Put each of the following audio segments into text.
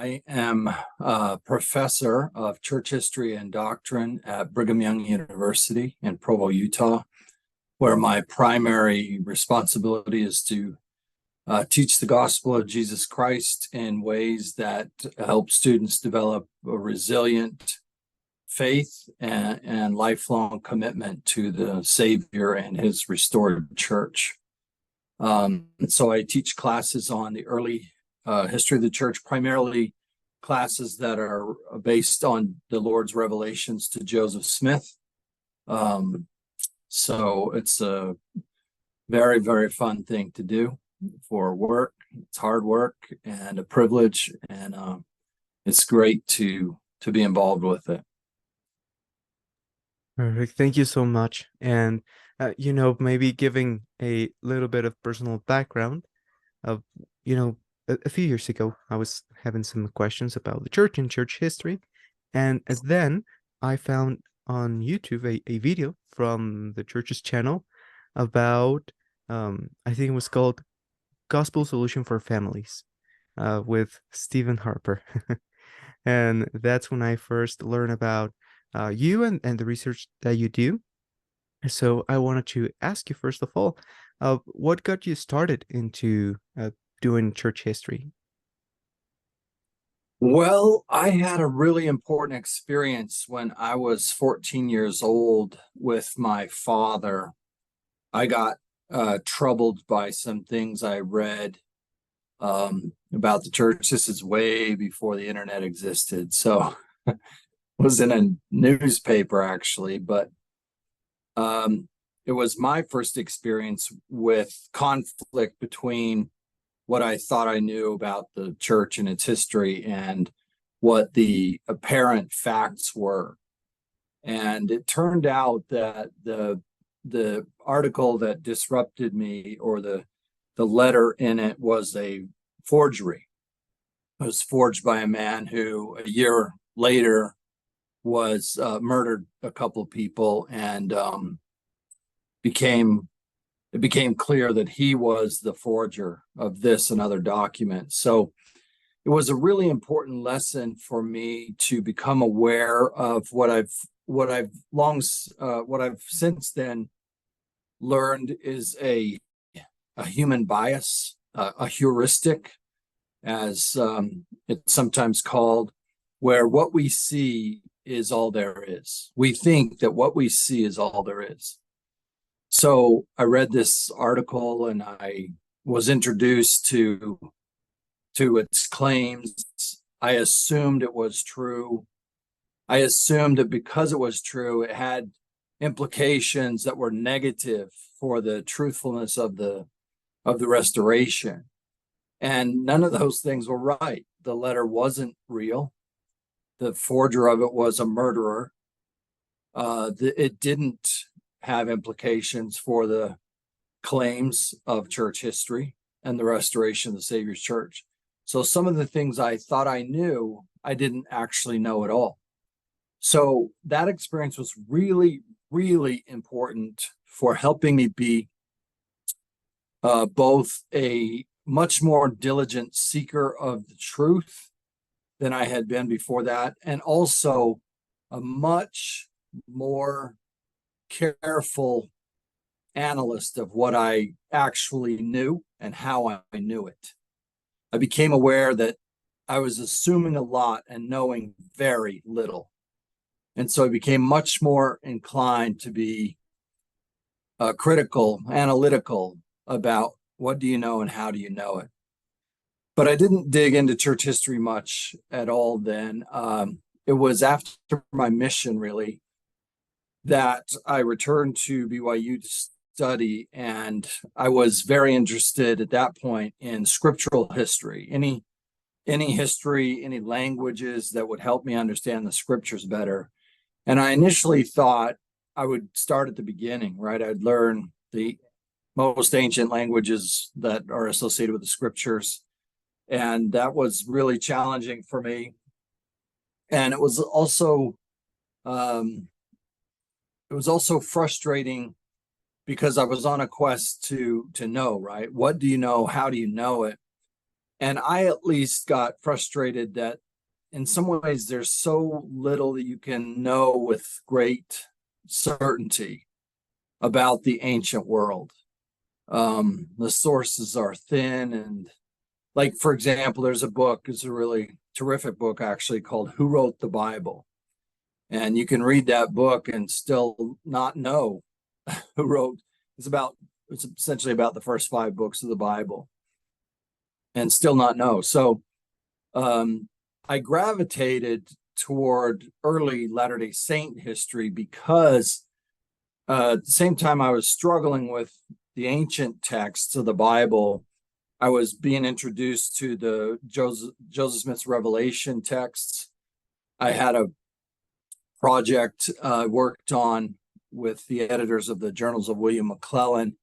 I am a professor of church history and doctrine at Brigham Young University in Provo, Utah, where my primary responsibility is to teach the gospel of Jesus Christ in ways that help students develop a resilient faith and lifelong commitment to the Savior and his restored church. So I teach classes on the early history of the church, primarily classes that are based on the Lord's revelations to Joseph Smith. So it's a very, very fun thing to do for work. It's hard work and a privilege, and it's great to be involved with it. Perfect. Thank you so much. And, maybe giving a little bit of personal background of, a few years ago, I was having some questions about the church and church history. And then I found on YouTube a video from the church's channel about, I think it was called Gospel Solution for Families with Stephen Harper. And that's when I first learned about you and the research that you do. So I wanted to ask you, first of all, what got you started into doing church history? Well, I had a really important experience when I was 14 years old with my father. I got troubled by some things I read about the church. This is way before the internet existed. So it was in a newspaper, actually, but it was my first experience with conflict between what I thought I knew about the church and its history and what the apparent facts were. And it turned out that the article that disrupted me, or the letter in it, was a forgery. It was forged by a man who a year later was murdered a couple of people, and it became clear that he was the forger of this and other documents. So it was a really important lesson for me to become aware of what I've since then learned is a human bias, a heuristic, as it's sometimes called, where what we see is all there is. We think that what we see is all there is. So I read this article and I was introduced to its claims. I assumed it was true. I assumed that because it was true, it had implications that were negative for the truthfulness of the restoration. And none of those things were right. The letter wasn't real. The forger of it was a murderer. It didn't have implications for the claims of church history and the restoration of the Savior's church. So some of the things I thought I knew, I didn't actually know at all. So that experience was really, really important for helping me be both a much more diligent seeker of the truth than I had been before that, and also a much more careful analyst of what I actually knew and how I knew it. I became aware that I was assuming a lot and knowing very little. And so I became much more inclined to be critical, analytical about what do you know and how do you know it. But I didn't dig into church history much at all then. It was after my mission, really, that I returned to BYU to study, and I was very interested at that point in scriptural history, any history, any languages that would help me understand the scriptures better. And I initially thought I would start at the beginning, right? I'd learn the most ancient languages that are associated with the scriptures, and that was really challenging for me. And it was also frustrating because I was on a quest to know, right? What do you know? How do you know it? And I at least got frustrated that in some ways there's so little that you can know with great certainty about the ancient world. The sources are thin, and like, for example, there's a book, it's a really terrific book actually, called Who Wrote the Bible? And you can read that book and still not know who wrote. It's essentially about the first 5 books of the Bible and still not know. So I gravitated toward early Latter-day Saint history because at the same time I was struggling with the ancient texts of the Bible. I was being introduced to the Joseph Smith's Revelation texts. I had a project worked on with the editors of the Journals of William McClellan,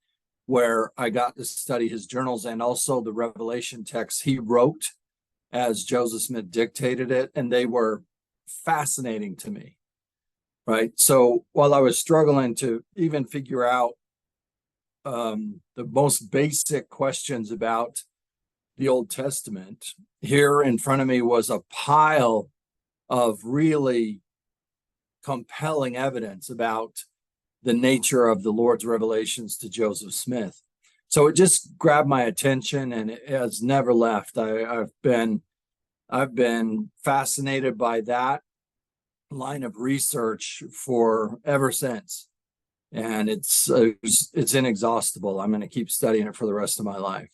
where I got to study his journals and also the Revelation texts he wrote as Joseph Smith dictated it, and they were fascinating to me, right? So while I was struggling to even figure out the most basic questions about the Old Testament, here in front of me was a pile of really compelling evidence about the nature of the Lord's revelations to Joseph Smith. So it just grabbed my attention, and it has never left. I've been fascinated by that line of research for ever since, and it's inexhaustible. I'm going to keep studying it for the rest of my life.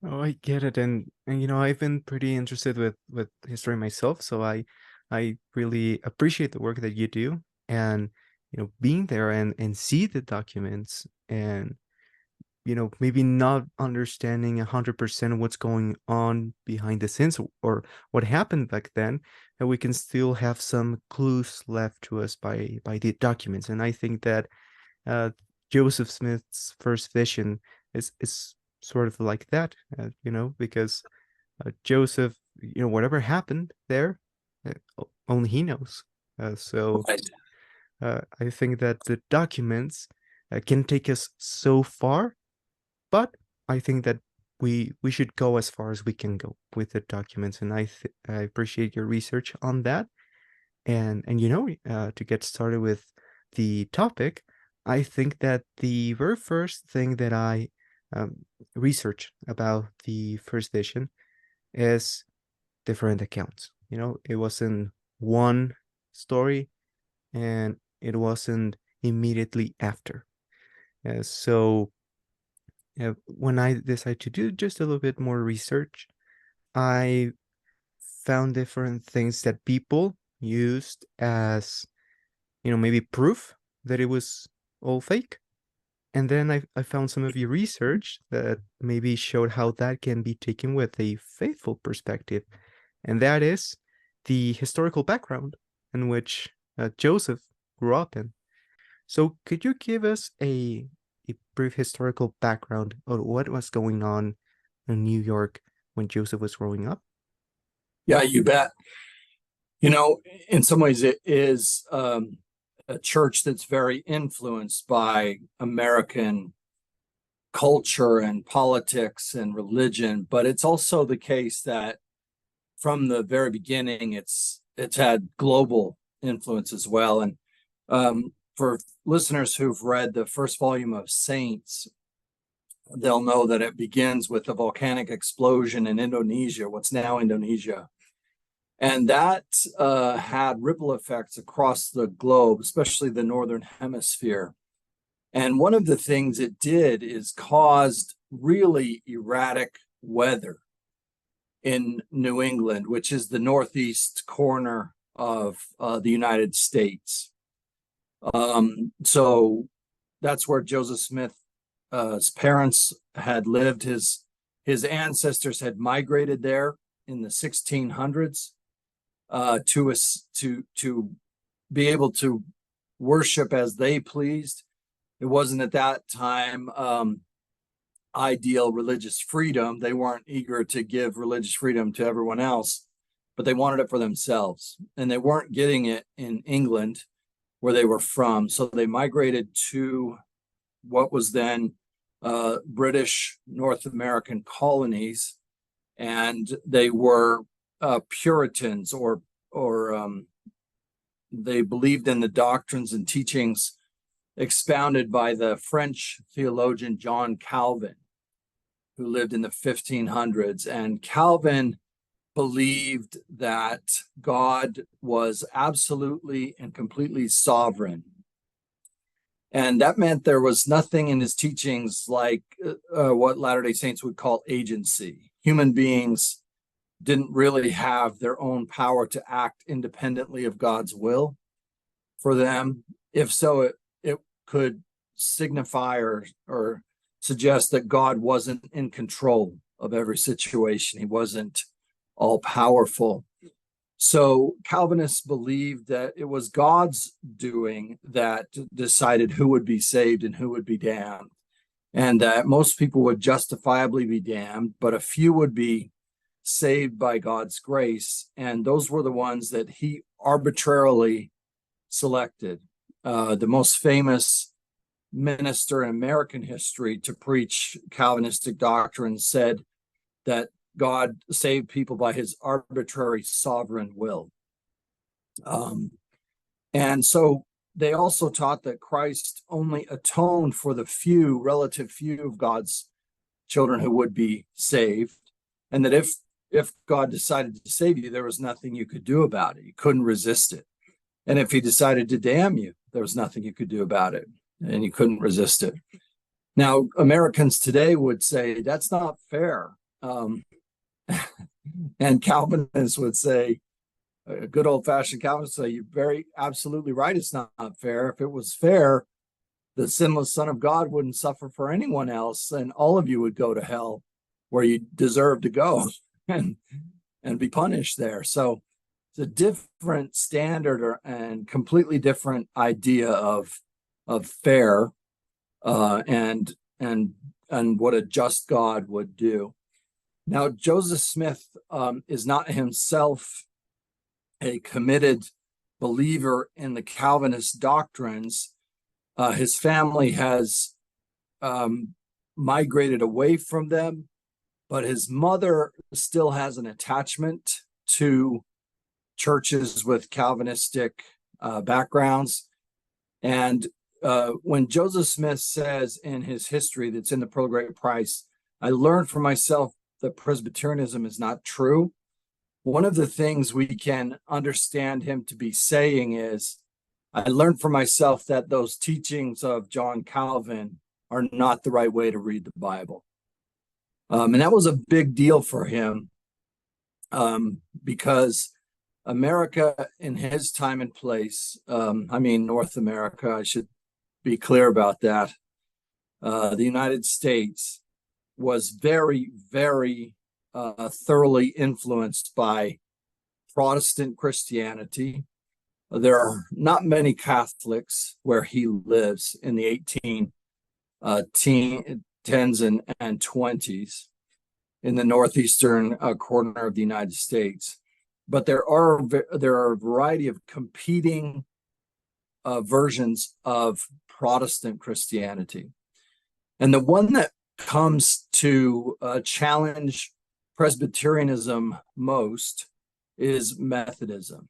Oh, I get it, and I've been pretty interested with history myself, so I really appreciate the work that you do, and being there and see the documents, and maybe not understanding 100% what's going on behind the scenes or what happened back then, and we can still have some clues left to us by the documents. And I think that Joseph Smith's first vision is sort of like that, because Joseph, whatever happened there, only he knows. So Right. I think that the documents can take us so far, but I think that we should go as far as we can go with the documents, and I appreciate your research on that. And to get started with the topic, I think that the very first thing that I research about the first vision is different accounts. It wasn't one story, and it wasn't immediately after. So when I decided to do just a little bit more research, I found different things that people used as, maybe proof that it was all fake. And then I found some of your research that maybe showed how that can be taken with a faithful perspective. And that is the historical background in which Joseph grew up in. So could you give us a brief historical background of what was going on in New York when Joseph was growing up? Yeah, you bet. In some ways it is a church that's very influenced by American culture and politics and religion, but it's also the case that from the very beginning it's had global influence as well. And for listeners who've read the first volume of Saints, they'll know that it begins with a volcanic explosion in Indonesia, what's now Indonesia. And that had ripple effects across the globe, especially the Northern Hemisphere. And one of the things it did is caused really erratic weather in New England, which is the northeast corner of the United States. So that's where Joseph Smith's parents had lived. His ancestors had migrated there in the 1600s. To be able to worship as they pleased. It wasn't at that time ideal religious freedom. They weren't eager to give religious freedom to everyone else, but they wanted it for themselves, and they weren't getting it in England where they were from. So they migrated to what was then British North American colonies, and they were Puritans, or they believed in the doctrines and teachings expounded by the French theologian John Calvin, who lived in the 1500s. And Calvin believed that God was absolutely and completely sovereign. And that meant there was nothing in his teachings like what Latter-day Saints would call agency. Human beings didn't really have their own power to act independently of God's will for them. If so, it could signify or suggest that God wasn't in control of every situation. He wasn't all powerful. So Calvinists believed that it was God's doing that decided who would be saved and who would be damned, and that most people would justifiably be damned, but a few would be saved by God's grace. And those were the ones that he arbitrarily selected. The most famous minister in American history to preach Calvinistic doctrine said that God saved people by his arbitrary sovereign will. And so they also taught that Christ only atoned for the few, relative few of God's children who would be saved. And that if God decided to save you, there was nothing you could do about it. You couldn't resist it. And if he decided to damn you, there was nothing you could do about it, and you couldn't resist it. Now, Americans today would say that's not fair. And Calvinists would say, a good old-fashioned Calvinist would say, you're very absolutely right, it's not fair. If it was fair, the sinless Son of God wouldn't suffer for anyone else, and all of you would go to hell where you deserve to go and be punished there. So it's a different standard and completely different idea of fair and what a just God would do. Now, Joseph Smith is not himself a committed believer in the Calvinist doctrines. His family has migrated away from them, but his mother still has an attachment to churches with Calvinistic backgrounds. And when Joseph Smith says in his history that's in the Pearl of Great Price, I learned for myself that Presbyterianism is not true. One of the things we can understand him to be saying is, I learned for myself that those teachings of John Calvin are not the right way to read the Bible. And that was a big deal for him because America in his time and place, North America, I should be clear about that. The United States was very, very thoroughly influenced by Protestant Christianity. There are not many Catholics where he lives in the 1810s and 20s in the northeastern corner of the United States. But there are a variety of competing versions of Protestant Christianity. And the one that comes to challenge Presbyterianism most is Methodism.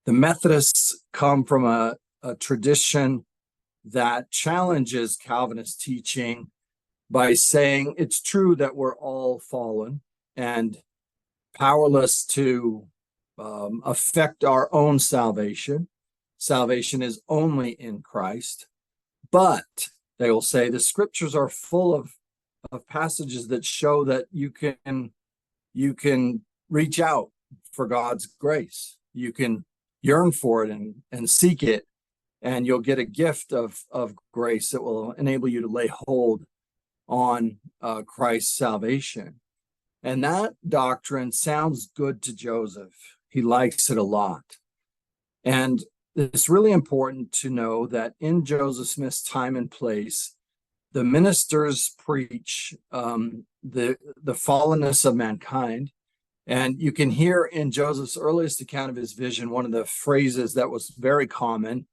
The Methodists come from a tradition that challenges Calvinist teaching by saying it's true that we're all fallen and powerless to affect our own salvation. Salvation is only in Christ. But they will say the scriptures are full of passages that show that you can reach out for God's grace. You can yearn for it and seek it, and you'll get a gift of grace that will enable you to lay hold on Christ's salvation. And that doctrine sounds good to Joseph. He likes it a lot. And it's really important to know that in Joseph Smith's time and place, the ministers preach the fallenness of mankind. And you can hear in Joseph's earliest account of his vision, one of the phrases that was very common,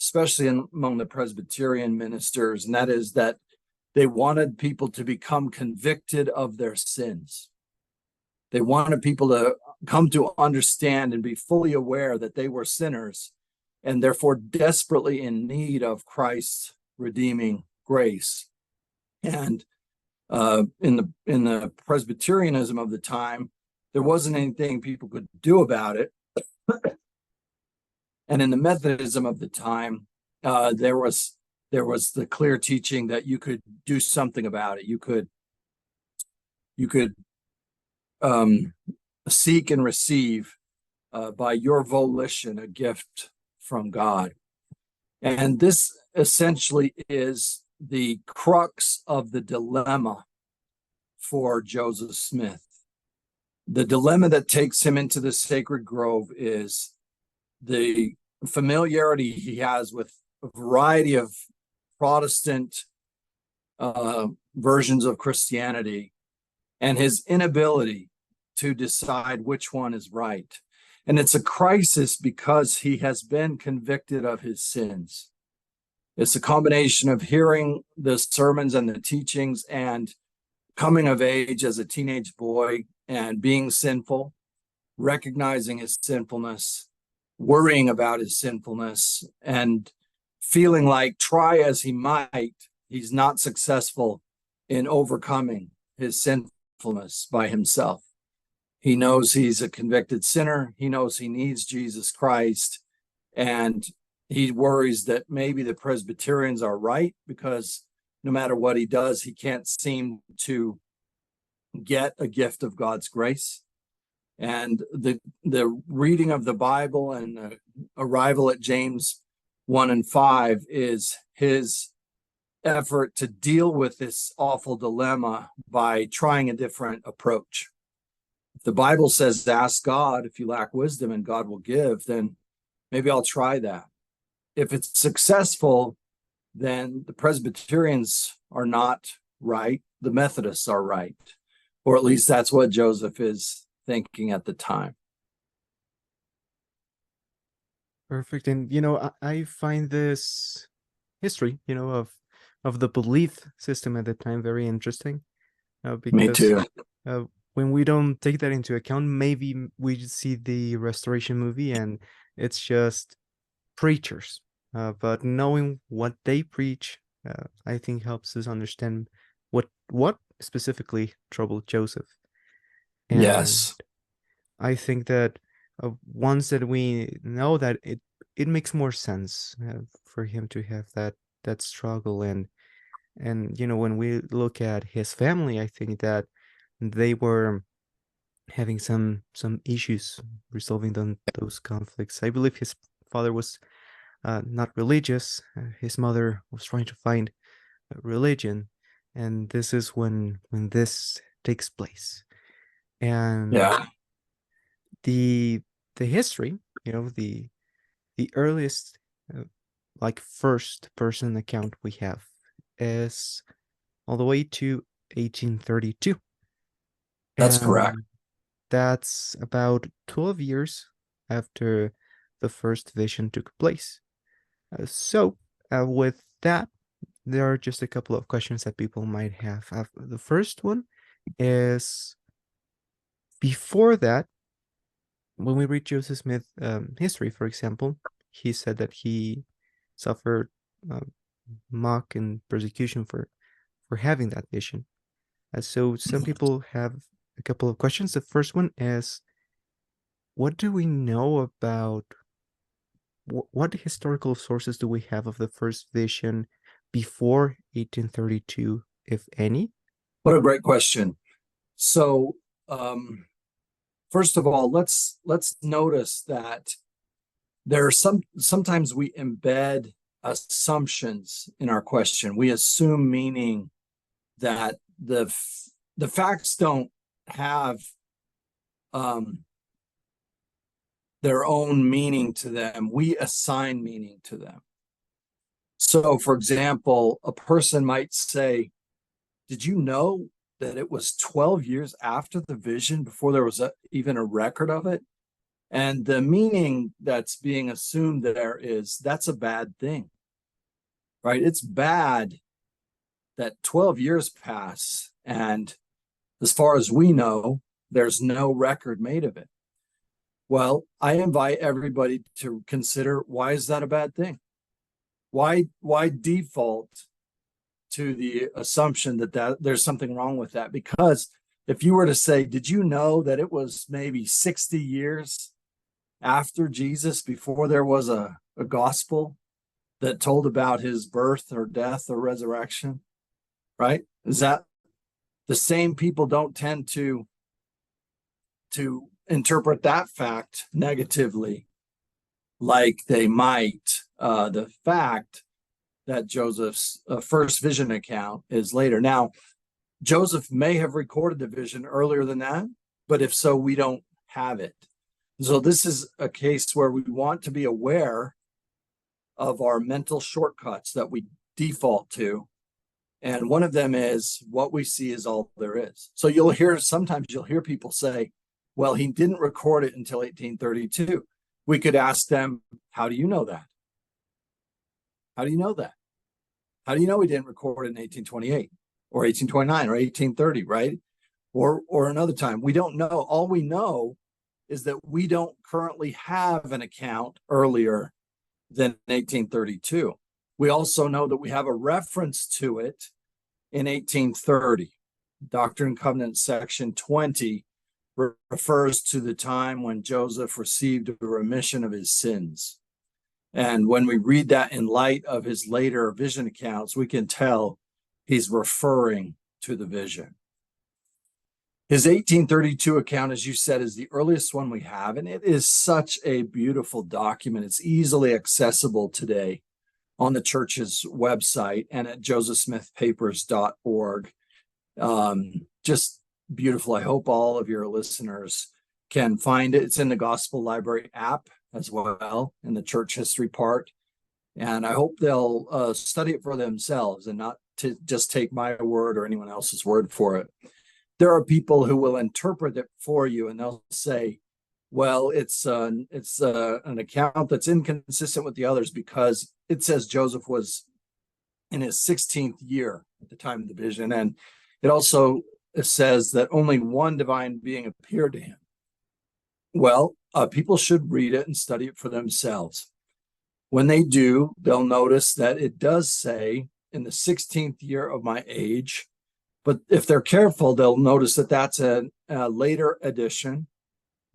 especially among the Presbyterian ministers, and that is that They wanted people to become convicted of their sins. They wanted people to come to understand and be fully aware that they were sinners and therefore desperately in need of Christ's redeeming grace. And in the Presbyterianism of the time, there wasn't anything people could do about it. And in the Methodism of the time, there was the clear teaching that you could do something about it. You could seek and receive by your volition a gift from God. And this essentially is the crux of the dilemma for Joseph Smith. The dilemma that takes him into the sacred grove is the familiarity he has with a variety of Protestant versions of Christianity and his inability to decide which one is right. And it's a crisis because he has been convicted of his sins. It's a combination of hearing the sermons and the teachings and coming of age as a teenage boy and being sinful, recognizing his sinfulness, worrying about his sinfulness, and feeling like, try as he might, he's not successful in overcoming his sinfulness by himself. He knows he's a convicted sinner. He knows he needs Jesus Christ. And he worries that maybe the Presbyterians are right because no matter what he does, he can't seem to get a gift of God's grace. And the reading of the Bible and the arrival at James 1 and 5 is his effort to deal with this awful dilemma by trying a different approach. If the Bible says, ask God if you lack wisdom and God will give, then maybe I'll try that. If it's successful, then the Presbyterians are not right. The Methodists are right. Or at least that's what Joseph is thinking at the time. Perfect. And I find this history, of the belief system at the time very interesting. Me Because too. when we don't take that into account, maybe we see the Restoration movie and it's just preachers. But knowing what they preach, I think helps us understand what specifically troubled Joseph. And Yes. I think that once that we know that, it makes more sense for him to have that struggle. And when we look at his family, I think that they were having some issues resolving those conflicts. I believe his father was not religious. His mother was trying to find religion, and this is when this takes place. And Yeah. the history, the earliest like first person account we have is all the way to 1832. That's correct. That's about 12 years after the first vision took place. So with that, there are just a couple of questions that people might have. The first one is, before that, when we read Joseph Smith history, for example, he said that he suffered mock and persecution for having that vision. So some people have a couple of questions. The first one is, what do we know about what historical sources do we have of the first vision before 1832, if any? What a great question. So, first of all, let's notice that there are sometimes we embed assumptions in our question. We assume meaning that the facts don't have their own meaning to them. We assign meaning to them. So, for example, a person might say, did you know that it was 12 years after the vision before there was even a record of it? And the meaning that's being assumed there is that's a bad thing, right? It's bad that 12 years pass, and as far as we know, there's no record made of it. Well, I invite everybody to consider, why is that a bad thing? Why default to the assumption that there's something wrong with that? Because if you were to say, did you know that it was maybe 60 years after Jesus before there was a gospel that told about his birth or death or resurrection, right? Is that the same people don't tend to interpret that fact negatively like they might the fact that Joseph's first vision account is later. Now, Joseph may have recorded the vision earlier than that, but if so, we don't have it. So this is a case where we want to be aware of our mental shortcuts that we default to. And one of them is what we see is all there is. So sometimes you'll hear people say, well, he didn't record it until 1832. We could ask them, how do you know that? How do you know that? How do you know he didn't record it in 1828 or 1829 or 1830, right? Or another time? We don't know. All we know is that we don't currently have an account earlier than 1832. We also know that we have a reference to it in 1830. Doctrine and Covenants section 20 refers to the time when Joseph received a remission of his sins. And when we read that in light of his later vision accounts, we can tell he's referring to the vision. His 1832 account, as you said, is the earliest one we have, and it is such a beautiful document. It's easily accessible today on the church's website and at josephsmithpapers.org. Just beautiful. I hope all of your listeners can find it. It's in the Gospel Library app as well, in the church history part. And I hope they'll study it for themselves and not to just take my word or anyone else's word for it. There are people who will interpret it for you, and they'll say, well, it's an account that's inconsistent with the others because it says Joseph was in his 16th year at the time of the vision. And it also says that only one divine being appeared to him. Well, people should read it and study it for themselves. When they do, they'll notice that it does say in the 16th year of my age, but if they're careful, they'll notice that that's a later edition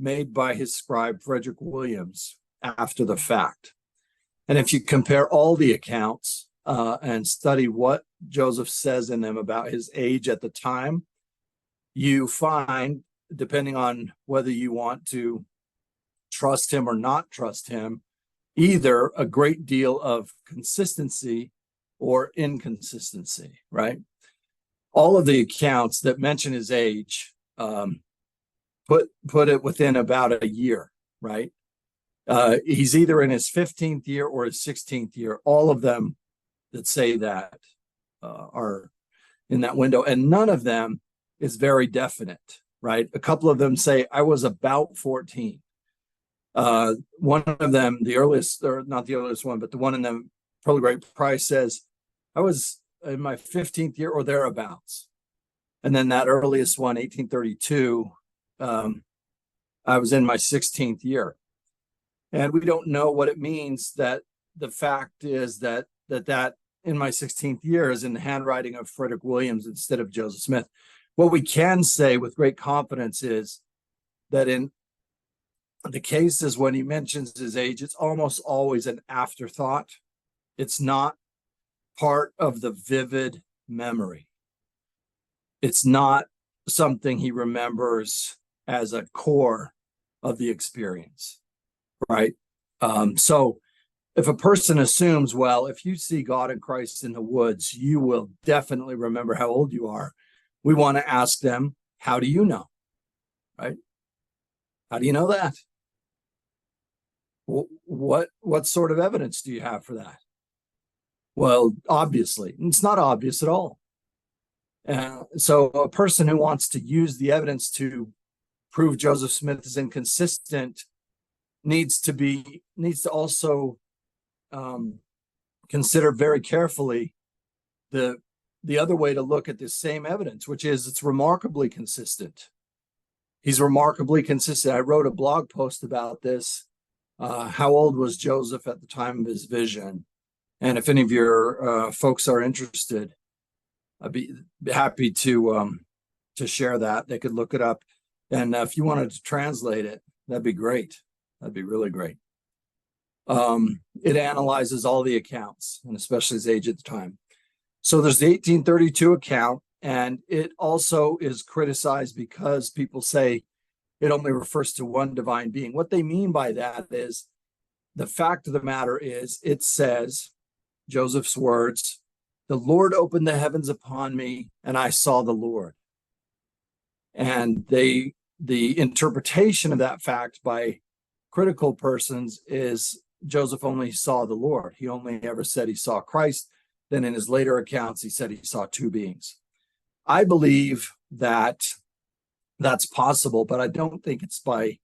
made by his scribe, Frederick Williams, after the fact. And if you compare all the accounts and study what Joseph says in them about his age at the time, you find, depending on whether you want to trust him or not trust him, either a great deal of consistency or inconsistency, right? All of the accounts that mention his age put it within about a year, right? He's either in his 15th year or his 16th year. All of them that say that are in that window, and none of them is very definite, right? A couple of them say, I was about 14. One of them, the earliest, or not the earliest one, but the one in the Pearl Great Price says, I was in my 15th year or thereabouts. And then that earliest one, 1832, I was in my 16th year. And we don't know what it means. That the fact is that in my 16th year is in the handwriting of Frederick Williams instead of Joseph Smith. What we can say with great confidence is that in the cases when he mentions his age, it's almost always an afterthought. It's not part of the vivid memory. It's not something he remembers as a core of the experience, right? So if a person assumes, well, if you see God and Christ in the woods, you will definitely remember how old you are. We want to ask them, how do you know, right? How do you know that? What sort of evidence do you have for that? Well, obviously, it's not obvious at all. So a person who wants to use the evidence to prove Joseph Smith is inconsistent needs to also consider very carefully the the other way to look at this same evidence, which is it's remarkably consistent. He's remarkably consistent. I wrote a blog post about this. How old was Joseph at the time of his vision? And if any of your folks are interested, I'd be happy to share that. They could look it up. And if you wanted to translate it, that'd be great. That'd be really great. It analyzes all the accounts, and especially his age at the time. So there's the 1832 account, and it also is criticized because people say it only refers to one divine being. What they mean by that is, the fact of the matter is, it says, Joseph's words, "The Lord opened the heavens upon me, and I saw the Lord." And the interpretation of that fact by critical persons is Joseph only saw the Lord. He only ever said he saw Christ. Then in his later accounts, he said he saw two beings. I believe that that's possible, but I don't think it's by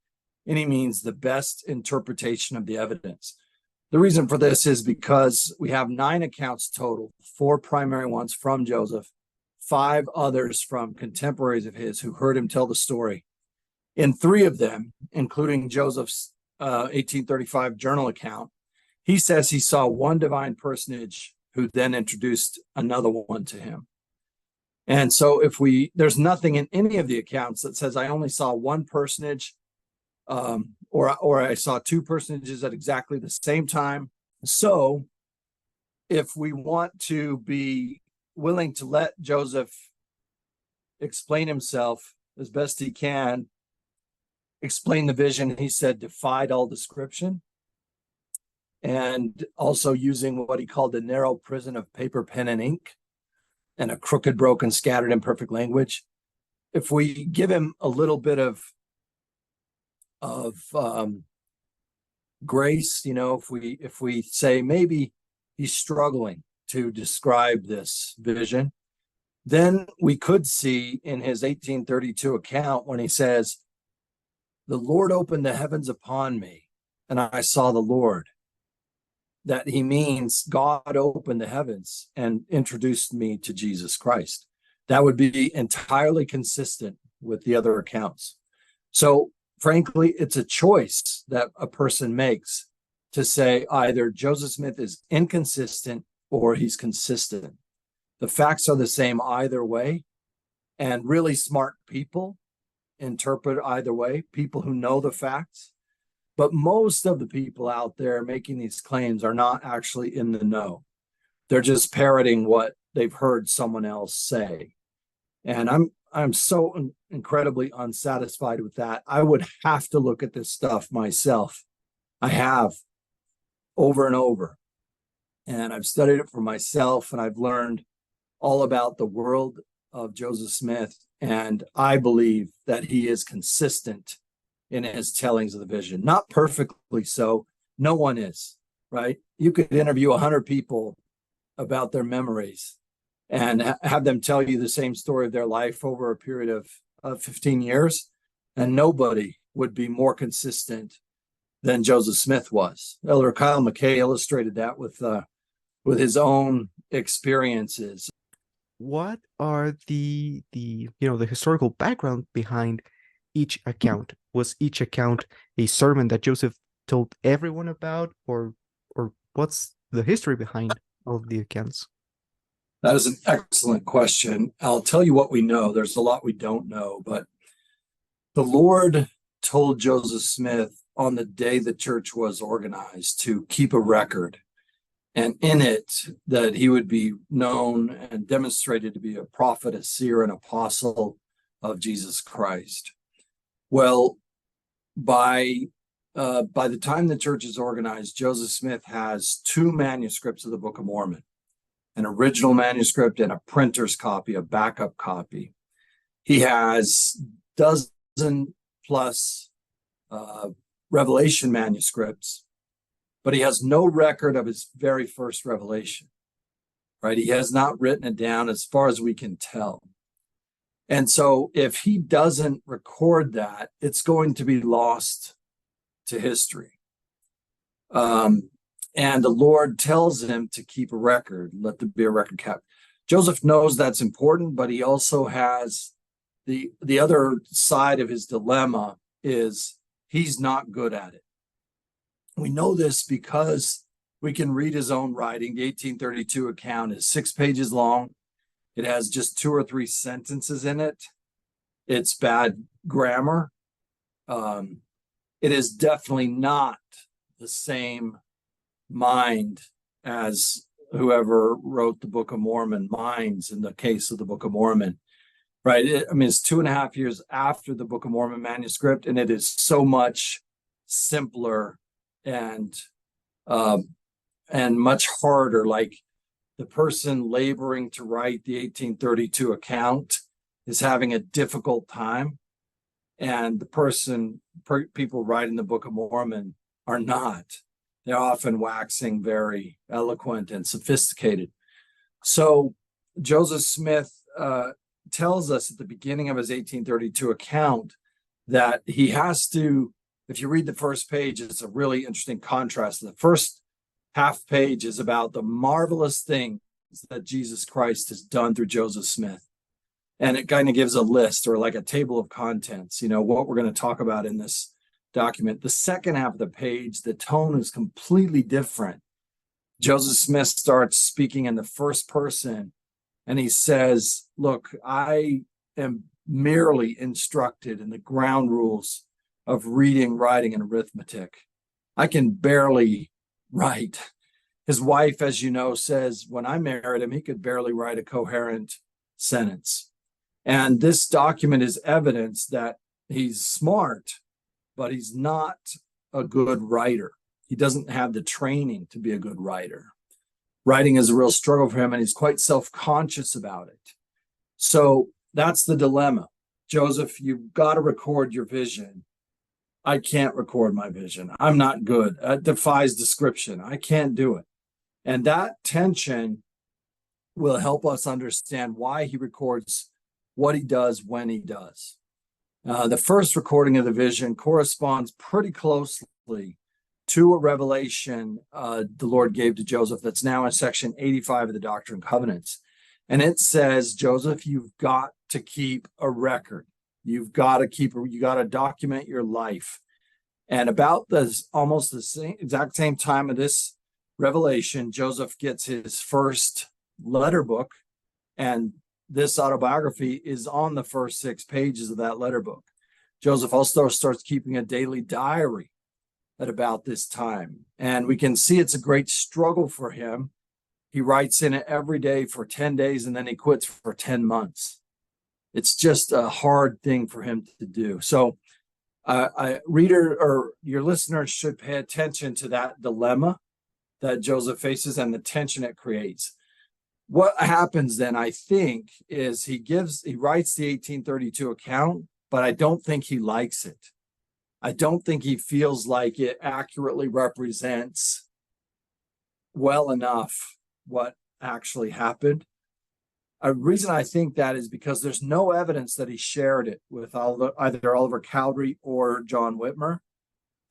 any means the best interpretation of the evidence. The reason for this is because we have 9 accounts total, 4 primary ones from Joseph, 5 others from contemporaries of his who heard him tell the story. In 3 of them, including Joseph's 1835 journal account, he says he saw one divine personage who then introduced another one to him. And so there's nothing in any of the accounts that says I only saw one personage, or I saw 2 personages at exactly the same time. So if we want to be willing to let Joseph explain himself as best he can, explain the vision, he said, defied all description, and also using what he called the narrow prison of paper, pen, and ink, and a crooked, broken, scattered, imperfect language. If we give him a little bit of grace, if we say maybe he's struggling to describe this vision, then we could see in his 1832 account, when he says, "The Lord opened the heavens upon me, and I saw the Lord," that he means God opened the heavens and introduced me to Jesus Christ. That would be entirely consistent with the other accounts. So frankly, it's a choice that a person makes to say either Joseph Smith is inconsistent or he's consistent. The facts are the same either way, and really smart people interpret either way, people who know the facts. But most of the people out there making these claims are not actually in the know. They're just parroting what they've heard someone else say. And I'm so incredibly unsatisfied with that. I would have to look at this stuff myself. I have, over and over. And I've studied it for myself, and I've learned all about the world of Joseph Smith. And I believe that he is consistent in his tellings of the vision. Not perfectly so. No one is, right? You could interview 100 people about their memories and have them tell you the same story of their life over a period of 15 years, and nobody would be more consistent than Joseph Smith was. Elder Kyle McKay illustrated that with his own experiences. What are the historical background behind each account? Was each account a sermon that Joseph told everyone about, or what's the history behind all of the accounts? That is an excellent question. I'll tell you what we know. There's a lot we don't know, but the Lord told Joseph Smith on the day the church was organized to keep a record, and in it that he would be known and demonstrated to be a prophet, a seer, an apostle of Jesus Christ. Well, by the time the church is organized, Joseph Smith has 2 manuscripts of the Book of Mormon, an original manuscript and a printer's copy, a backup copy. He has dozen plus Revelation manuscripts, but he has no record of his very first revelation, right? He has not written it down as far as we can tell. And so if he doesn't record that, it's going to be lost to history. And the Lord tells him to keep a record, let there be a record kept. Joseph knows that's important, but he also has the other side of his dilemma is he's not good at it. We know this because we can read his own writing. The 1832 account is 6 pages long. It has just 2 or 3 sentences in it. It's bad grammar. It is definitely not the same mind as whoever wrote the Book of Mormon minds in the case of the Book of Mormon, right? It's 2.5 years after the Book of Mormon manuscript, and it is so much simpler and much harder. Like the person laboring to write the 1832 account is having a difficult time, and the people writing the Book of Mormon are not. They're often waxing very eloquent and sophisticated. So Joseph Smith tells us at the beginning of his 1832 account that he has to, if you read the first page, it's a really interesting contrast. The first half page is about the marvelous things that Jesus Christ has done through Joseph Smith. And it kind of gives a list or like a table of contents, what we're going to talk about in this document. The second half of the page, the tone is completely different. Joseph Smith starts speaking in the first person, and he says, look, I am merely instructed in the ground rules of reading, writing, and arithmetic. I can barely write. His wife, as you know, says when I married him, he could barely write a coherent sentence. And this document is evidence that he's smart, but he's not a good writer. He doesn't have the training to be a good writer. Writing is a real struggle for him, and he's quite self-conscious about it. So that's the dilemma. Joseph, you've got to record your vision. I can't record my vision. I'm not good. It defies description. I can't do it. And that tension will help us understand why he records what he does when he does. The first recording of the vision corresponds pretty closely to a revelation the Lord gave to Joseph that's now in section 85 of the Doctrine and Covenants. And it says, Joseph, you've got to keep a record. You got to document your life. And about this, almost the exact same time of this revelation, Joseph gets his first letter book, and this autobiography is on the first 6 pages of that letter book. Joseph also starts keeping a daily diary at about this time. And we can see it's a great struggle for him. He writes in it every day for 10 days, and then he quits for 10 months. It's just a hard thing for him to do. So reader or your listeners should pay attention to that dilemma that Joseph faces and the tension it creates. What happens then, I think, is he writes the 1832 account, but I don't think he likes it. I don't think he feels like it accurately represents well enough what actually happened. A reason I think that is because there's no evidence that he shared it with either Oliver Cowdery or John Whitmer,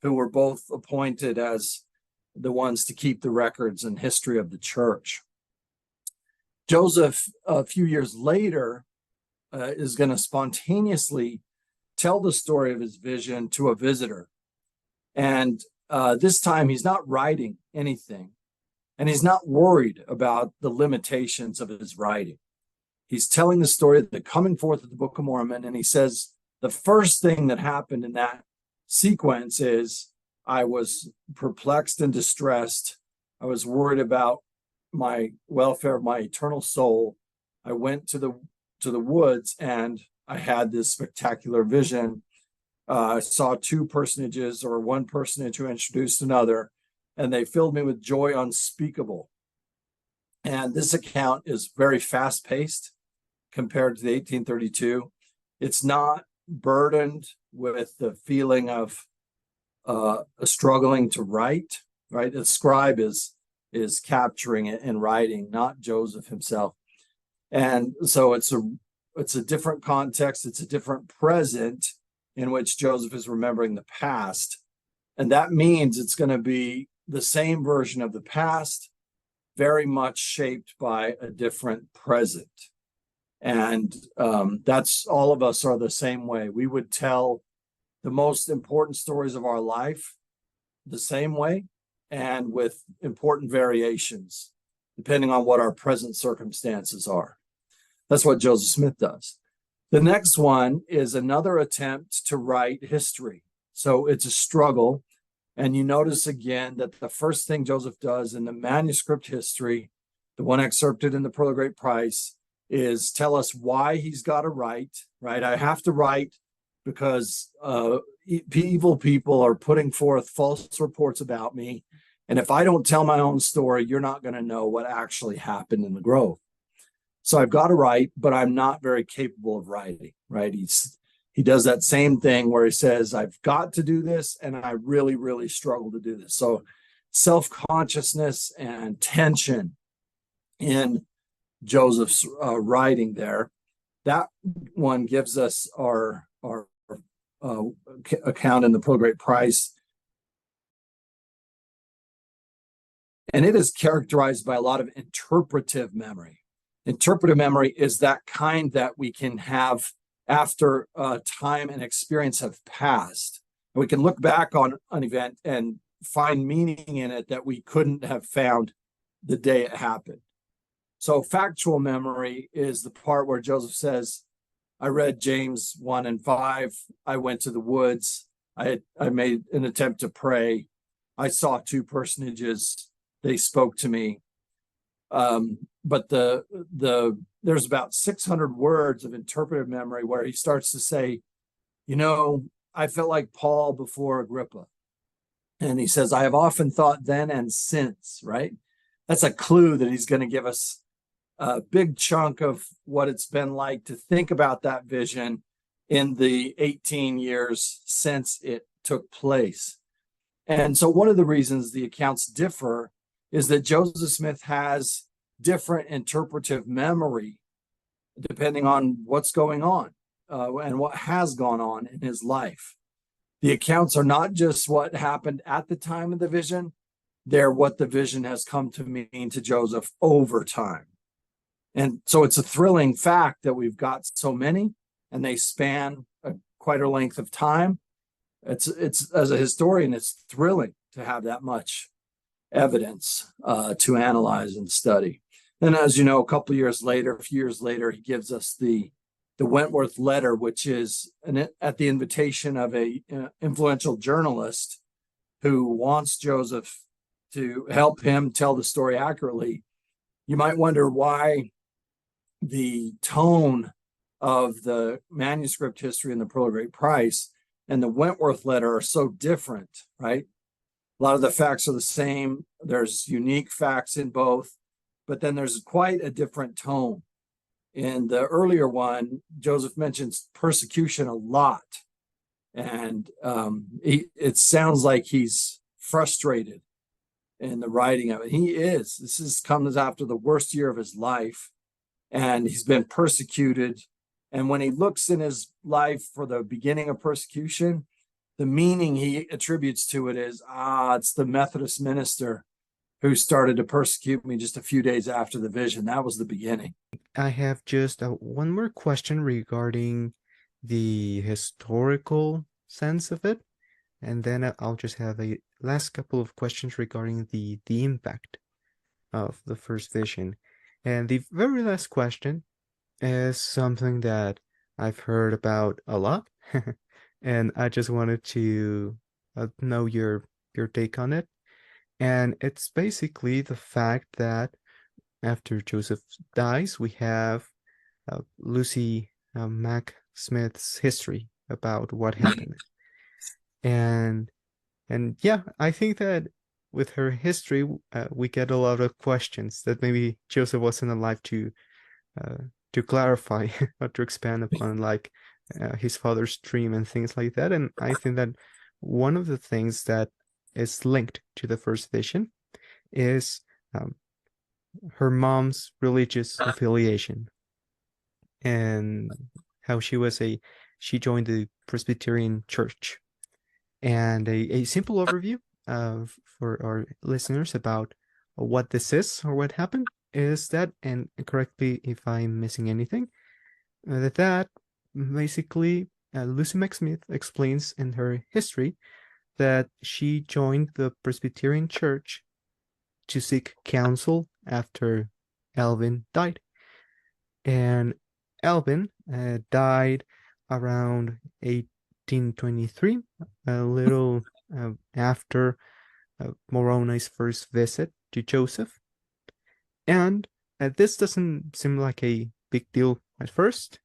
who were both appointed as the ones to keep the records and history of the church. Joseph, a few years later, is going to spontaneously tell the story of his vision to a visitor. And this time he's not writing anything, and he's not worried about the limitations of his writing. He's telling the story of the coming forth of the Book of Mormon, and he says the first thing that happened in that sequence is I was perplexed and distressed. I was worried about my welfare of my eternal soul. I went to the woods, and I had this spectacular vision. I saw 2 personages, or one personage who introduced another, and they filled me with joy unspeakable. And this account is very fast-paced compared to the 1832. It's not burdened with the feeling of struggling to write, right? The scribe is capturing it in writing, not Joseph himself. And so it's a different context. It's a different present in which Joseph is remembering the past. And that means it's going to be the same version of the past, very much shaped by a different present. And that's, all of us are the same way. We would tell the most important stories of our life the same way, and with important variations, depending on what our present circumstances are. That's what Joseph Smith does. The next one is another attempt to write history. So it's a struggle. And you notice again that the first thing Joseph does in the manuscript history, the one excerpted in the Pearl of Great Price, is tell us why he's got to write, right? I have to write because evil people are putting forth false reports about me. And if I don't tell my own story, you're not going to know what actually happened in the grove. So I've got to write, but I'm not very capable of writing, right? He does that same thing where he says, I've got to do this, and I really, really struggle to do this. So self-consciousness and tension in Joseph's writing there. That one gives us our account in the Pearl of Great Price. And it is characterized by a lot of interpretive memory. Interpretive memory is that kind that we can have after time and experience have passed. We can look back on an event and find meaning in it that we couldn't have found the day it happened. So factual memory is the part where Joseph says, I read James 1 and 5. I went to the woods. I made an attempt to pray. I saw two personages. They spoke to me. But there's about 600 words of interpretive memory where he starts to say, I felt like Paul before Agrippa. And he says, I have often thought then and since, right? That's a clue that he's going to give us a big chunk of what it's been like to think about that vision in the 18 years since it took place. And so one of the reasons the accounts differ is that Joseph Smith has different interpretive memory depending on what's going on and what has gone on in his life. The accounts are not just what happened at the time of the vision, they're what the vision has come to mean to Joseph over time. And so it's a thrilling fact that we've got so many, and they span quite a length of time. It's as a historian, it's thrilling to have that much evidence to analyze and study. And as you know, a few years later, he gives us the Wentworth letter, which is at the invitation of a influential journalist who wants Joseph to help him tell the story accurately. You might wonder why the tone of the manuscript history in the Pearl of Great Price and the Wentworth letter are so different, right? A lot of the facts are the same. There's unique facts in both, but then there's quite a different tone. In the earlier one, Joseph mentions persecution a lot. And it sounds like he's frustrated in the writing of it. He is. Comes after the worst year of his life. And he's been persecuted. And when he looks in his life for the beginning of persecution, the meaning he attributes to it is, it's the Methodist minister who started to persecute me just a few days after the vision. That was the beginning. I have just one more question regarding the historical sense of it. And then I'll just have a last couple of questions regarding the impact of the first vision. And the very last question is something that I've heard about a lot. And I just wanted to know your take on it. And it's basically the fact that after Joseph dies, we have Lucy Mack Smith's history about what happened. And yeah, I think that with her history, we get a lot of questions that maybe Joseph wasn't alive to clarify or to expand upon, like his father's dream and things like that. And I think that one of the things that is linked to the first vision is her mom's religious affiliation and how she joined the Presbyterian church. And a simple overview for our listeners about what this is or what happened is that, and correct me if I'm missing anything, that basically Lucy Mack explains in her history that she joined the Presbyterian Church to seek counsel after Alvin died. And Alvin died around 1823, a little after Moroni's first visit to Joseph. And this doesn't seem like a big deal at first,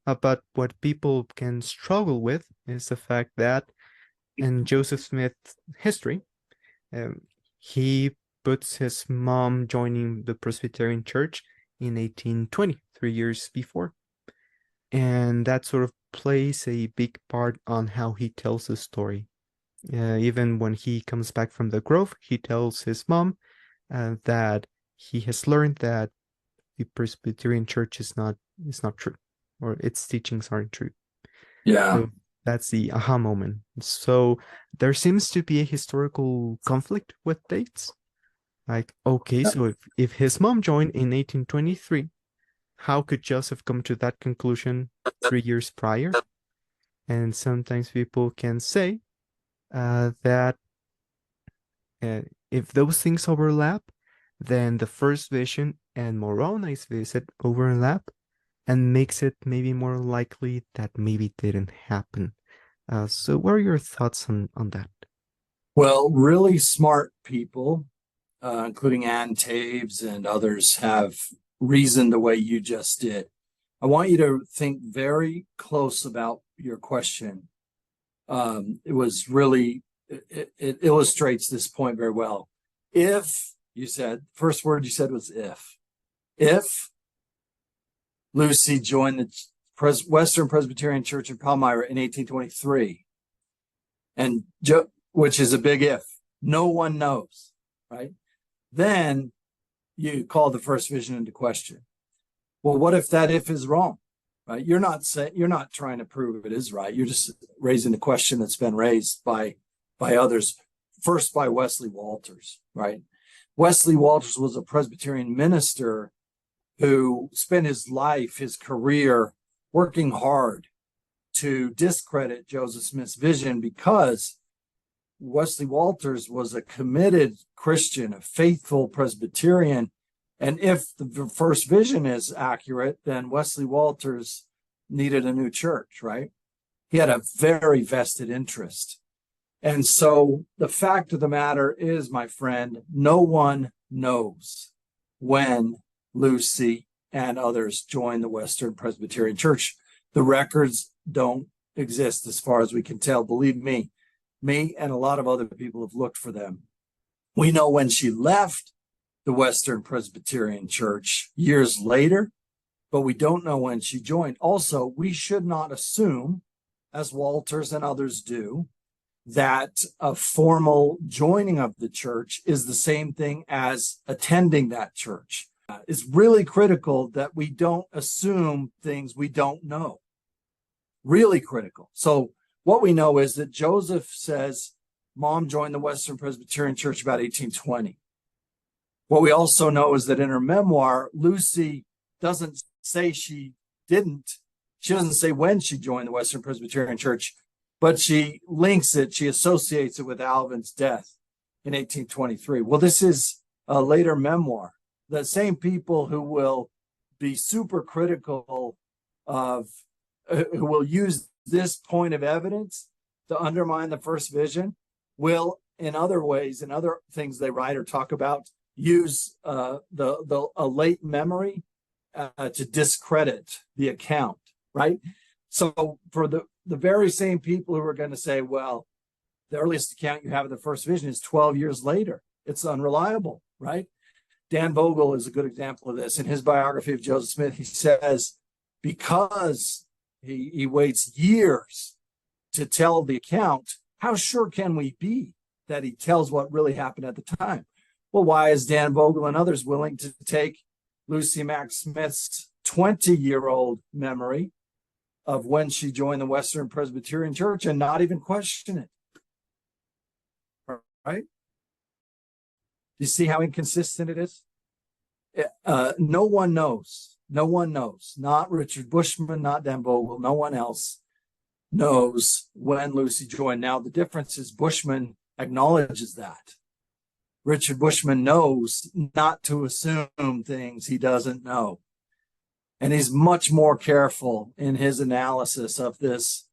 but what people can struggle with is the fact that in Joseph Smith's history, he puts his mom joining the Presbyterian Church in 1820, 3 years before. And that sort of plays a big part on how he tells the story. Even when he comes back from the Grove, he tells his mom that he has learned that the Presbyterian Church is not true, or its teachings aren't true. Yeah. So that's the aha moment. So there seems to be a historical conflict with dates. Like, okay, so if his mom joined in 1823, how could Joseph come to that conclusion 3 years prior? And sometimes people can say that if those things overlap, then the first vision and Moroni's visit overlap and makes it maybe more likely that maybe it didn't happen. So what are your thoughts on that? Well, really smart people, including Ann Taves and others, have reasoned the way you just did. I want you to think very close about your question. It was really, it illustrates this point very well. If you said, first word you said was if Lucy joined the Western Presbyterian Church in Palmyra in 1823, and which is a big if, no one knows, right? Then you call the first vision into question. Well, what if that if is wrong, right? You're not trying to prove it is right. You're just raising the question that's been raised by others. First by Wesley Walters, right? Wesley Walters was a Presbyterian minister who spent his life, his career, working hard to discredit Joseph Smith's vision, because Wesley Walters was a committed Christian, a faithful Presbyterian. And if the first vision is accurate, then Wesley Walters needed a new church, right? He had a very vested interest. And so the fact of the matter is, my friend, no one knows when Lucy and others joined the Western Presbyterian Church. The records don't exist as far as we can tell. Believe me and a lot of other people have looked for them. We know when she left the Western Presbyterian Church years later, but we don't know when she joined. Also, we should not assume, as Walters and others do, that a formal joining of the church is the same thing as attending that church. It's really critical that we don't assume things we don't know. Really critical. So what we know is that Joseph says mom joined the Western Presbyterian Church about 1820. What we also know is that in her memoir, Lucy doesn't say she didn't. She doesn't say when she joined the Western Presbyterian Church, but she links it, she associates it with Alvin's death in 1823. Well, this is a later memoir. The same people who will be super critical of, who will use this point of evidence to undermine the first vision, will in other ways, in other things they write or talk about, use a late memory to discredit the account, right? So for the very same people who are going to say, well, the earliest account you have of the first vision is 12 years later, it's unreliable, right? Dan Vogel is a good example of this. In his biography of Joseph Smith, he says, because he waits years to tell the account, how sure can we be that he tells what really happened at the time? Well, why is Dan Vogel and others willing to take Lucy Mack Smith's 20-year-old memory of when she joined the Western Presbyterian Church and not even question it? Right? You see how inconsistent it is? No one knows. No one knows. Not Richard Bushman, not Dan Vogel. No one else knows when Lucy joined. Now, the difference is Bushman acknowledges that. Richard Bushman knows not to assume things he doesn't know. And he's much more careful in his analysis of this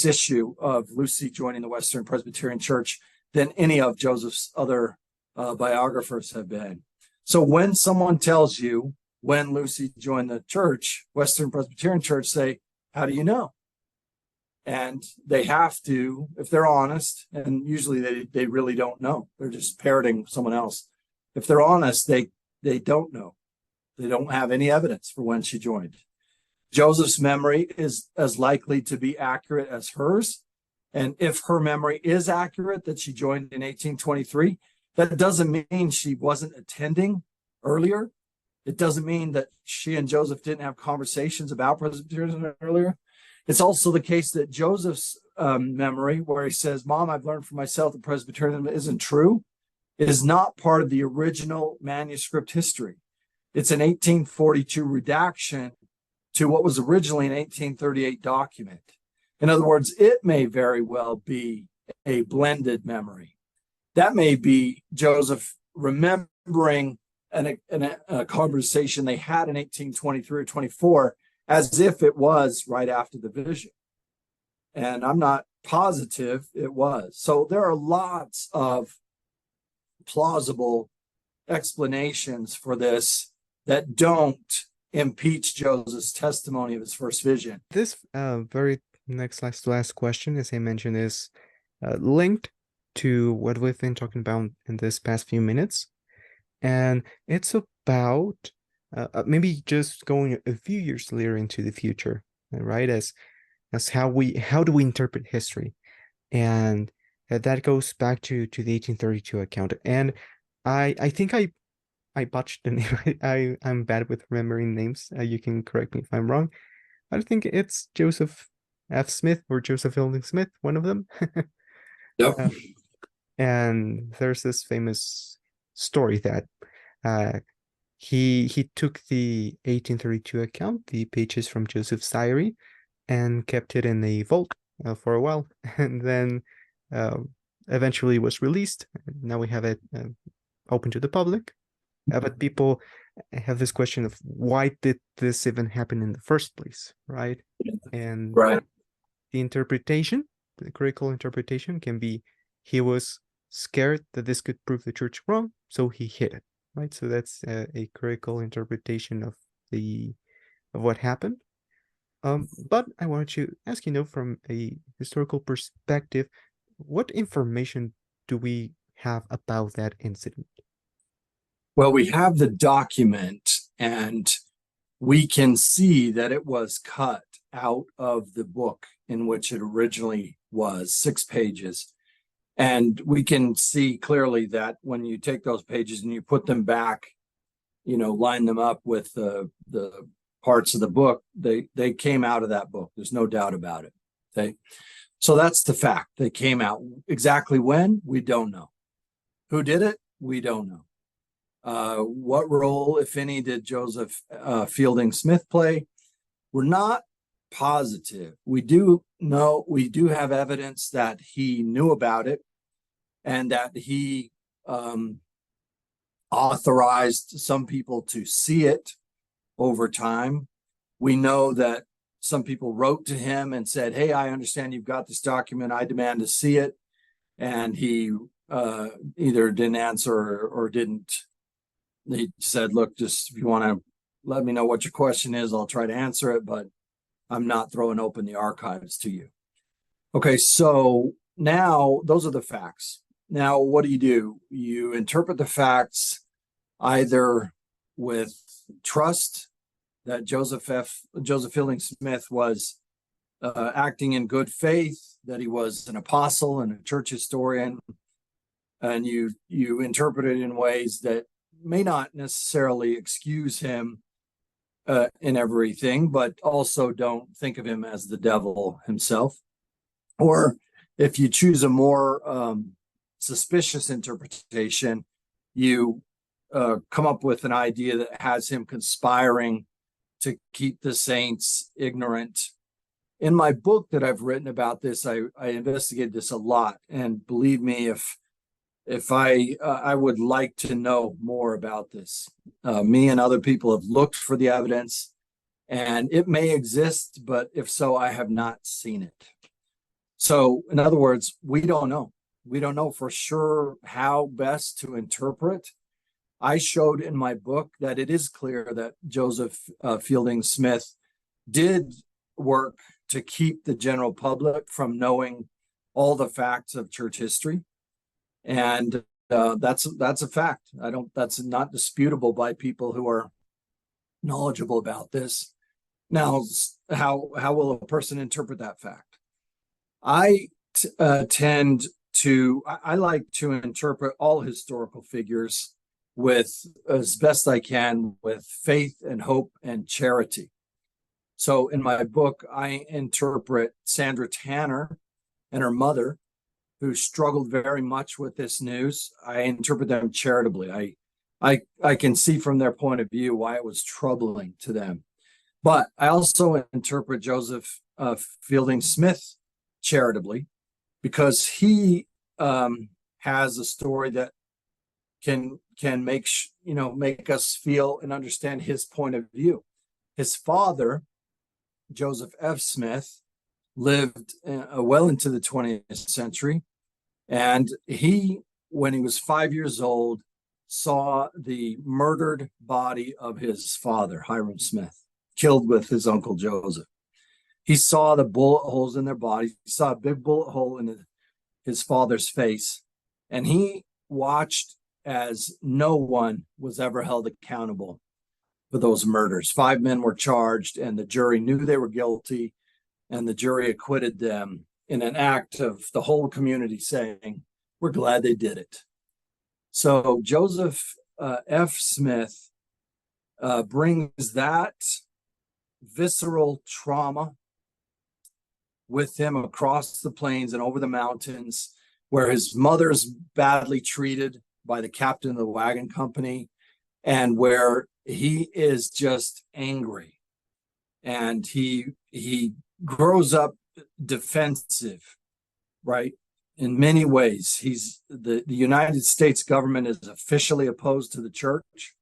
issue of Lucy joining the Western Presbyterian Church than any of Joseph's other biographers have been. So when someone tells you when Lucy joined the church, Western Presbyterian Church, say, how do you know? And they have to, if they're honest, and usually they really don't know. They're just parroting someone else. If they're honest, they don't know. They don't have any evidence for when she joined. Joseph's memory is as likely to be accurate as hers. And if her memory is accurate that she joined in 1823, that doesn't mean she wasn't attending earlier. It doesn't mean that she and Joseph didn't have conversations about Presbyterianism earlier. It's also the case that Joseph's memory, where he says, Mom, I've learned for myself that Presbyterianism isn't true, is not part of the original manuscript history. It's an 1842 redaction to what was originally an 1838 document. In other words, it may very well be a blended memory. That may be Joseph remembering a conversation they had in 1823 or 24 as if it was right after the vision. And I'm not positive it was. So there are lots of plausible explanations for this that don't impeach Joseph's testimony of his first vision. This very last question, as I mentioned, is linked to what we've been talking about in this past few minutes. And it's about maybe just going a few years later into the future, right? As how do we interpret history? And that goes back to the 1832 account. And I think I botched the name. I'm bad with remembering names. You can correct me if I'm wrong. I think it's Joseph F. Smith or Joseph Fielding Smith, one of them. Yep. And there's this famous story that he took the 1832 account, the pages from Joseph's diary, and kept it in a vault for a while, and then eventually was released. Now we have it open to the public. But people have this question of why did this even happen in the first place, right? And right. The interpretation, the critical interpretation can be he was scared that this could prove the church wrong, so he hid it, right? So that's a critical interpretation of what happened. But I wanted to ask, from a historical perspective, what information do we have about that incident? Well, we have the document, and we can see that it was cut out of the book in which it originally was, 6 pages. And we can see clearly that when you take those pages and you put them back, line them up with the parts of the book, they came out of that book. There's no doubt about it. Okay. So that's the fact. They came out. Exactly when? We don't know. Who did it? We don't know. What role, if any, did Joseph Fielding Smith play? We're not positive. We do have evidence that he knew about it and that he authorized some people to see it over time. We know that some people wrote to him and said, hey, I understand you've got this document. I demand to see it. And he either didn't answer or didn't. He said, look, just if you want to let me know what your question is, I'll try to answer it, but I'm not throwing open the archives to you. Okay, so now those are the facts. Now, what do? You interpret the facts either with trust that Joseph Fielding Smith was acting in good faith, that he was an apostle and a church historian, and you interpret it in ways that may not necessarily excuse him in everything, but also don't think of him as the devil himself. Or if you choose a more suspicious interpretation, you come up with an idea that has him conspiring to keep the saints ignorant. In my book that I've written about this, I investigated this a lot, and believe me, if I would like to know more about this. Me and other people have looked for the evidence, and it may exist, but if so, I have not seen it. So, in other words, we don't know. We don't know for sure how best to interpret. I showed in my book that it is clear that Joseph Fielding Smith did work to keep the general public from knowing all the facts of church history. And that's a fact. That's not disputable by people who are knowledgeable about this. Now, how will a person interpret that fact? I like to interpret all historical figures with, as best I can, with faith and hope and charity. So in my book, I interpret Sandra Tanner and her mother, who struggled very much with this news. I interpret them charitably. I can see from their point of view why it was troubling to them. But I also interpret Joseph Fielding Smith charitably, because he has a story that can make us feel and understand his point of view. His father, Joseph F. Smith, lived well into the 20th century, and he, when he was 5 years old, saw the murdered body of his father, Hiram Smith, killed with his uncle Joseph. He saw the bullet holes in their bodies. He saw a big bullet hole in his father's face, and he watched as no one was ever held accountable for those murders. 5 men were charged, and the jury knew they were guilty, and the jury acquitted them in an act of the whole community saying, we're glad they did it. So Joseph F. Smith brings that visceral trauma with him across the plains and over the mountains, where his mother's badly treated by the captain of the wagon company, and where he is just angry, and he grows up defensive, right? In many ways, the United States government is officially opposed to the church.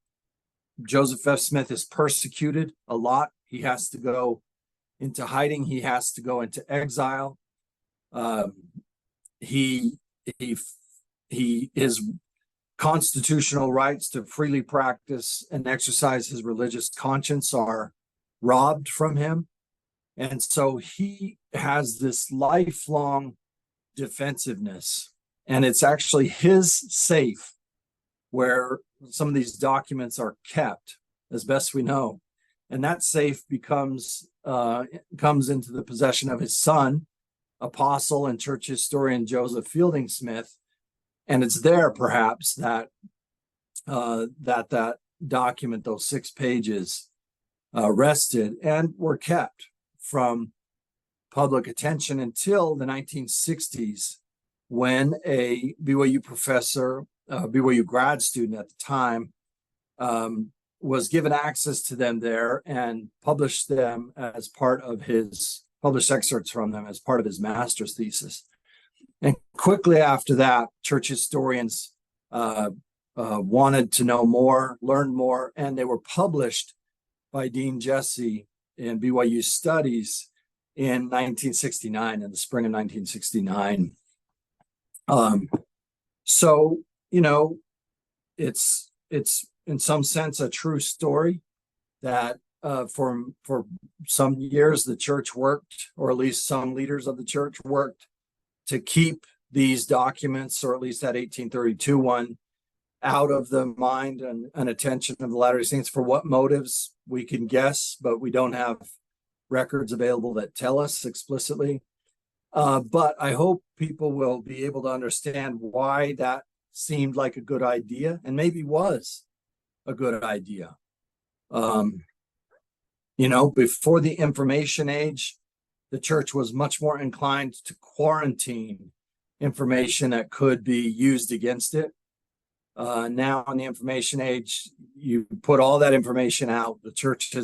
Joseph F. Smith is persecuted a lot. He has to go into hiding. He has to go into exile. His constitutional rights to freely practice and exercise his religious conscience are robbed from him. And so he has this lifelong defensiveness. And it's actually his safe where some of these documents are kept, as best we know. And that safe comes into the possession of his son, apostle and church historian Joseph Fielding Smith. And it's there, perhaps, that document, those 6 pages, rested and were kept from public attention until the 1960s, when a BYU professor, BYU grad student at the time, was given access to them there and published them as part of published excerpts from them as part of his master's thesis. And quickly after that, church historians wanted to know more, learn more, and they were published by Dean Jesse in BYU Studies in 1969, in the spring of 1969. So, it's in some sense a true story that for some years the church worked, or at least some leaders of the church worked, to keep these documents, or at least that 1832 one, out of the mind and attention of the Latter-day Saints. For what motives, we can guess, but we don't have records available that tell us explicitly. But I hope people will be able to understand why that seemed like a good idea, and maybe was a good idea. Before the information age, the church was much more inclined to quarantine information that could be used against it. Now in the information age, you put all that information out. The church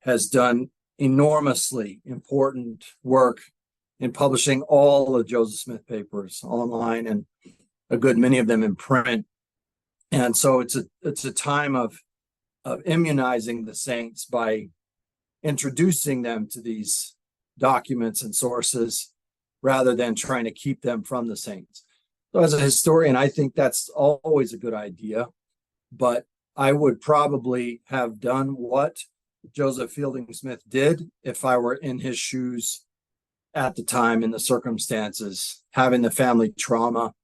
has done enormously important work in publishing all of Joseph Smith papers online, and a good many of them in print. And so it's a time of immunizing the saints by introducing them to these documents and sources rather than trying to keep them from the saints. So as a historian, I think that's always a good idea, but I would probably have done what Joseph Fielding Smith did if I were in his shoes at the time, in the circumstances, having the family trauma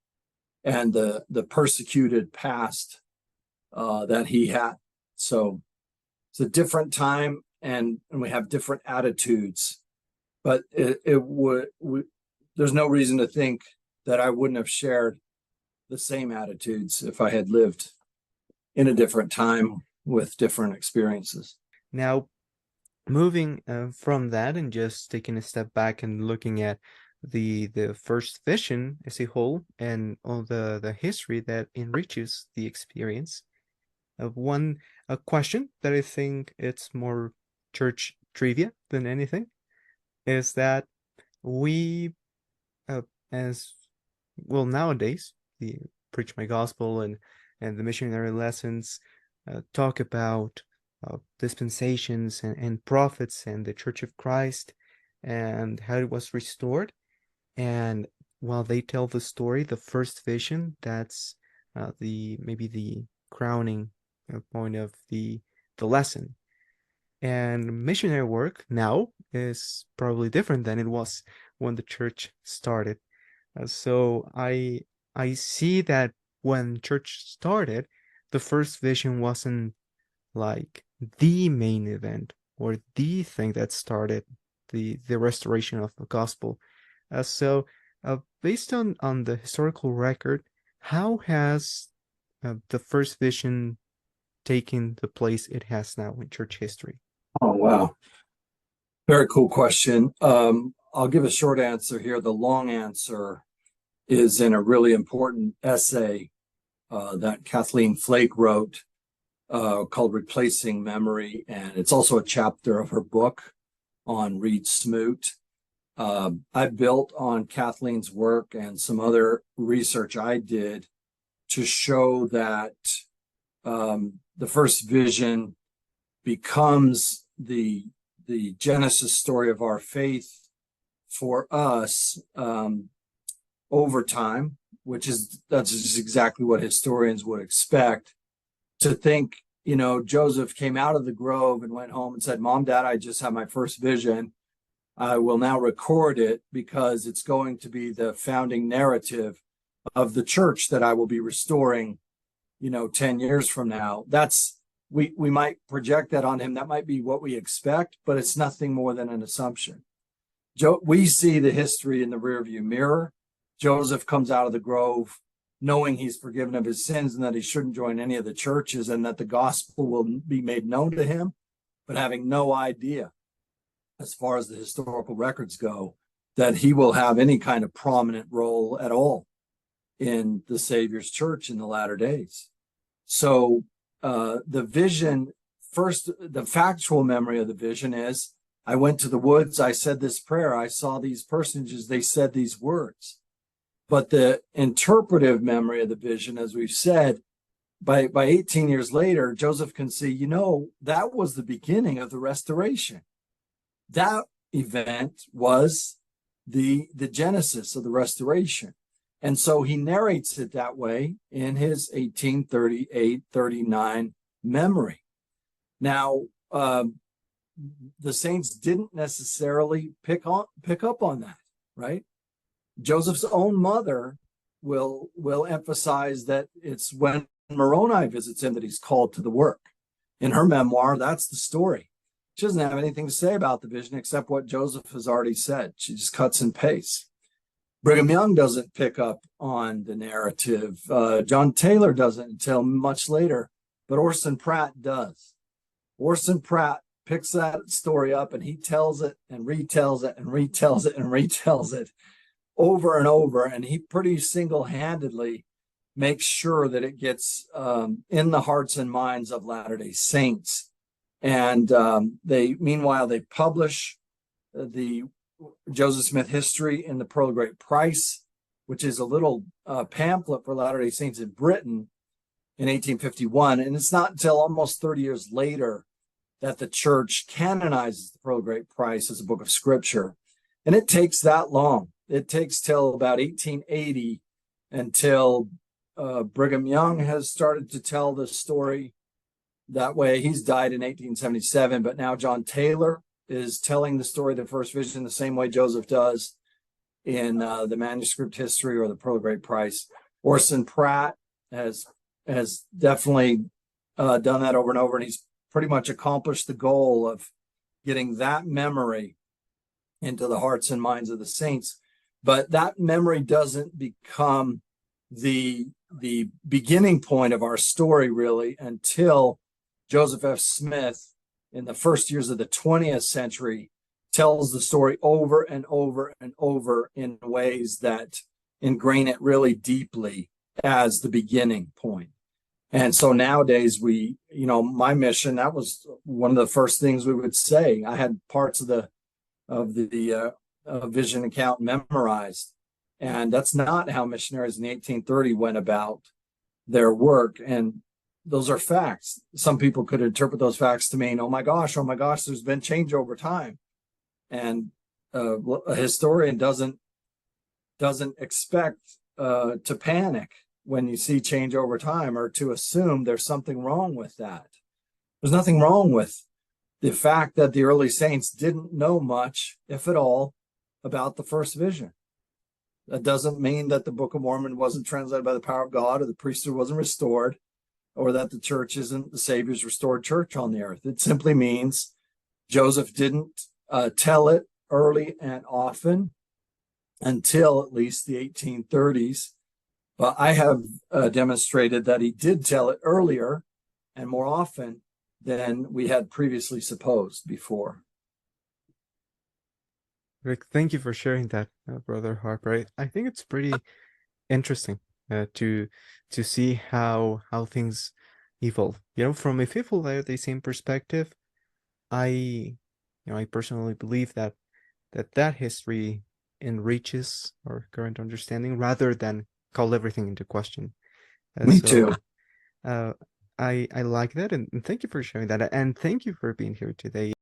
and the persecuted past that he had. So it's a different time, and we have different attitudes, but there's no reason to think that I wouldn't have shared the same attitudes if I had lived in a different time with different experiences. Now, moving from that and just taking a step back and looking at the first vision as a whole and all the history that enriches the experience, a question that I think it's more church trivia than anything is that we as well nowadays the preach my gospel and the missionary lessons talk about dispensations and prophets and the Church of Christ and how it was restored. And while they tell the story, the first vision, that's maybe the crowning point of the lesson. And missionary work now is probably different than it was when the church started. So I see that when church started, the first vision wasn't like the main event or the thing that started the restoration of the gospel. So based on the historical record, how has the first vision taken the place it has now in church history? Oh, wow. Very cool question. I'll give a short answer here. The long answer is in a really important essay that Kathleen Flake wrote called Replacing Memory. And it's also a chapter of her book on Reed Smoot. I built on Kathleen's work and some other research I did to show that the first vision becomes the Genesis story of our faith for us over time, that's just exactly what historians would expect. To think, Joseph came out of the grove and went home and said, "Mom, Dad, I just had my first vision. I will now record it because it's going to be the founding narrative of the church that I will be restoring, 10 years from now." We might project that on him. That might be what we expect, but it's nothing more than an assumption. We see the history in the rearview mirror. Joseph comes out of the grove knowing he's forgiven of his sins and that he shouldn't join any of the churches and that the gospel will be made known to him, but having no idea, as far as the historical records go, that he will have any kind of prominent role at all in the Savior's church in the latter days. So the vision, first, the factual memory of the vision is, I went to the woods, I said this prayer, I saw these personages, they said these words. But the interpretive memory of the vision, as we've said, by 18 years later, Joseph can see, that was the beginning of the restoration. That event was the genesis of the restoration. And so he narrates it that way in his 1838-39 memory. Now, the saints didn't necessarily pick up on that, right? Joseph's own mother will emphasize that it's when Moroni visits him that he's called to the work. In her memoir, that's the story. She doesn't have anything to say about the vision except what Joseph has already said. She just cuts and pastes. Brigham Young doesn't pick up on the narrative. John Taylor doesn't until much later, but Orson Pratt does. Orson Pratt picks that story up and he tells it and retells it and retells it and retells it over and over. And he pretty single-handedly make sure that it gets in the hearts and minds of Latter-day Saints. And meanwhile, they publish the Joseph Smith history in the Pearl of Great Price, which is a little pamphlet for Latter-day Saints in Britain in 1851. And it's not until almost 30 years later that the church canonizes the Pearl of Great Price as a book of scripture. And it takes that long. It takes till about 1880 until Brigham Young has started to tell the story that way. He's died in 1877, but now John Taylor is telling the story of the first vision the same way Joseph does in the manuscript history or the Pearl of Great Price. Orson Pratt has definitely done that over and over, and he's pretty much accomplished the goal of getting that memory into the hearts and minds of the saints. But that memory doesn't become the beginning point of our story, really, until Joseph F. Smith, in the first years of the 20th century, tells the story over and over and over in ways that ingrain it really deeply as the beginning point. And so nowadays my mission, that was one of the first things we would say. I had parts of the vision account memorized. And that's not how missionaries in 1830 went about their work. And those are facts. Some people could interpret those facts to mean, oh my gosh, there's been change over time. And a historian doesn't expect to panic when you see change over time, or to assume there's something wrong with that. There's nothing wrong with the fact that the early saints didn't know much, if at all, about the first vision. That doesn't mean that the Book of Mormon wasn't translated by the power of God, or the priesthood wasn't restored, or that the church isn't the Savior's restored church on the earth. It simply means Joseph didn't tell it early and often until at least the 1830s. But I have demonstrated that he did tell it earlier and more often than we had previously supposed before. Rick, thank you for sharing that, Brother Harper. I think it's pretty interesting to see how things evolve. From a faithful Latter-day Saint perspective, I personally believe that history enriches our current understanding rather than call everything into question. Me too. I like that, and thank you for sharing that, and thank you for being here today.